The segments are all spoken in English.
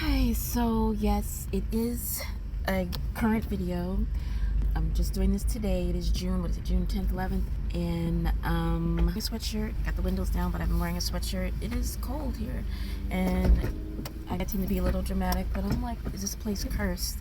Hi, so yes, it is a current video. I'm just doing this today. It is June, what is it, June 10th, 11th, and a sweatshirt. Got the windows down, but I've been wearing a sweatshirt. It is cold here, and I tend to be a little dramatic, but I'm like, is this place cursed?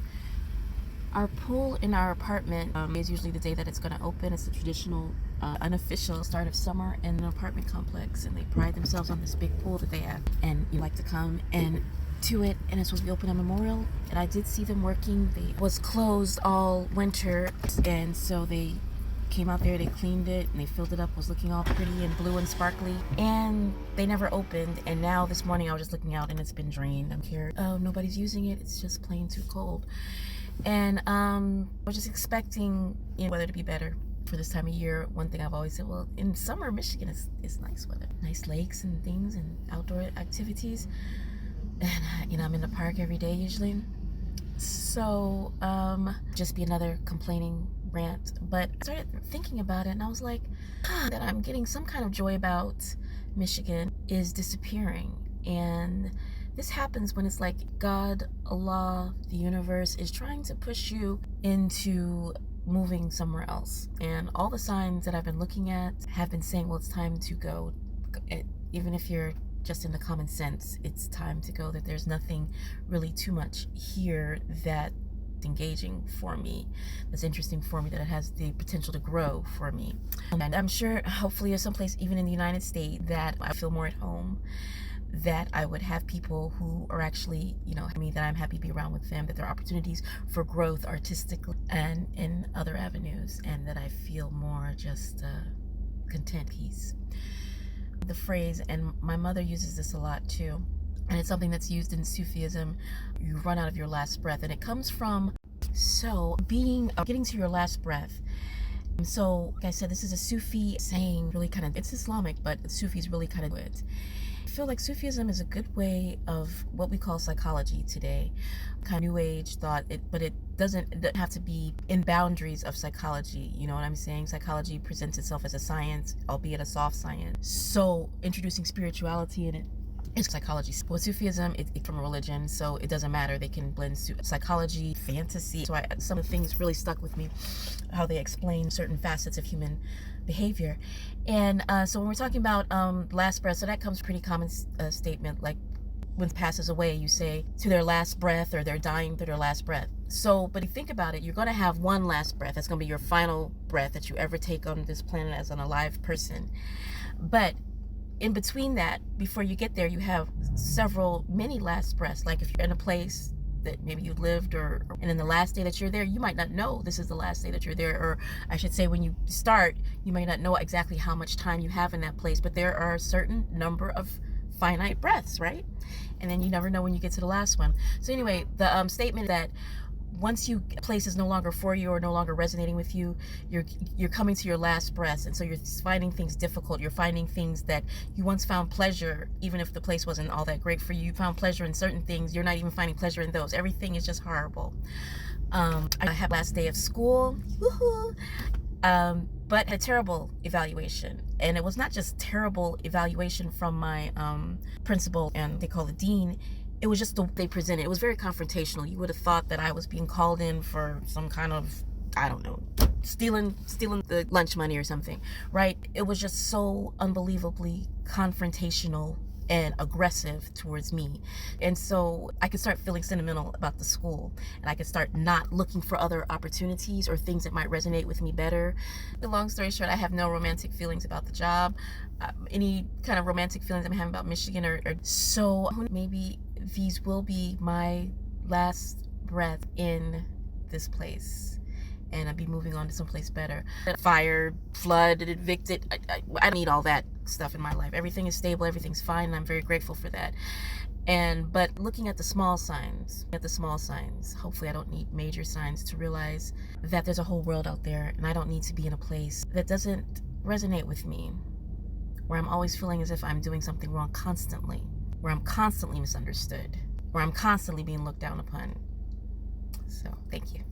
Our pool in our apartment is usually the day that it's going to open. It's the traditional, unofficial start of summer in an apartment complex, and they pride themselves on this big pool that they have. And you like to come and to it, and it's supposed to be open on Memorial. And I did see them working. They was closed all winter, and so they came out there, they cleaned it, and they filled it up. Was looking all pretty and blue and sparkly, and they never opened. And now this morning I was just looking out, and it's been drained. I'm here. Oh, nobody's using it. It's just plain too cold. And I was just expecting weather to be better for this time of year. One thing I've always said, well, in summer, Michigan is nice weather, nice lakes and things and outdoor activities. And I'm in the park every day usually. So just be another complaining rant. But I started thinking about it, and I was like, that I'm getting some kind of joy about Michigan is disappearing. And this happens when it's like God, Allah, the universe is trying to push you into moving somewhere else. And all the signs that I've been looking at have been saying, well, it's time to go. Even if you're just in the common sense, it's time to go, that there's nothing really too much here that's engaging for me, that's interesting for me, that it has the potential to grow for me. And I'm sure, hopefully, there's someplace even in the United States that I feel more at home, that I would have people who are actually, that I'm happy to be around with them, that there are opportunities for growth artistically and in other avenues, and that I feel more just content, peace. The phrase, and my mother uses this a lot too, and it's something that's used in Sufism, you run out of your last breath, and it comes from getting to your last breath. So, like I said, this is a Sufi saying, really kind of, it's Islamic, but Sufi's really kind of good. I feel like Sufism is a good way of what we call psychology today, kind of new age thought, but it doesn't have to be in boundaries of psychology. You know what I'm saying? Psychology presents itself as a science, albeit a soft science. So introducing spirituality in it is psychology. With Sufism, it's from a religion, so it doesn't matter. They can blend psychology, fantasy. So some of the things really stuck with me, how they explain certain facets of human behavior. And so when we're talking about last breath, so that comes pretty common statement, like when it passes away, you say to their last breath, or they're dying to their last breath. So, but if you think about it, you're going to have one last breath. That's going to be your final breath that you ever take on this planet as an alive person. But in between that, before you get there, you have many last breaths. Like if you're in a place that maybe you lived, and in the last day that you're there, you might not know this is the last day that you're there, or I should say, when you start, you may not know exactly how much time you have in that place, but there are a certain number of finite breaths, right? And then you never know when you get to the last one. So anyway, the statement that once a place is no longer for you or no longer resonating with you, you're coming to your last breath, and so you're finding things difficult. You're finding things that you once found pleasure, even if the place wasn't all that great for you. You found pleasure in certain things. You're not even finding pleasure in those. Everything is just horrible. I had last day of school, woohoo! But a terrible evaluation, and it was not just terrible evaluation from my principal, and they call the dean. It was just the way they presented. It was very confrontational. You would have thought that I was being called in for some kind of, I don't know, stealing the lunch money or something, right? It was just so unbelievably confrontational and aggressive towards me. And so I could start feeling sentimental about the school, and I could start not looking for other opportunities or things that might resonate with me better. The long story short, I have no romantic feelings about the job. Any kind of romantic feelings I'm having about Michigan or so maybe these will be my last breath in this place, and I'll be moving on to someplace better. Fire, flood, evicted. I don't need all that stuff in my life. Everything is stable, everything's fine, and I'm very grateful for that. But looking at the small signs, hopefully I don't need major signs to realize that there's a whole world out there, and I don't need to be in a place that doesn't resonate with me, where I'm always feeling as if I'm doing something wrong constantly, where I'm constantly misunderstood, where I'm constantly being looked down upon. So, thank you.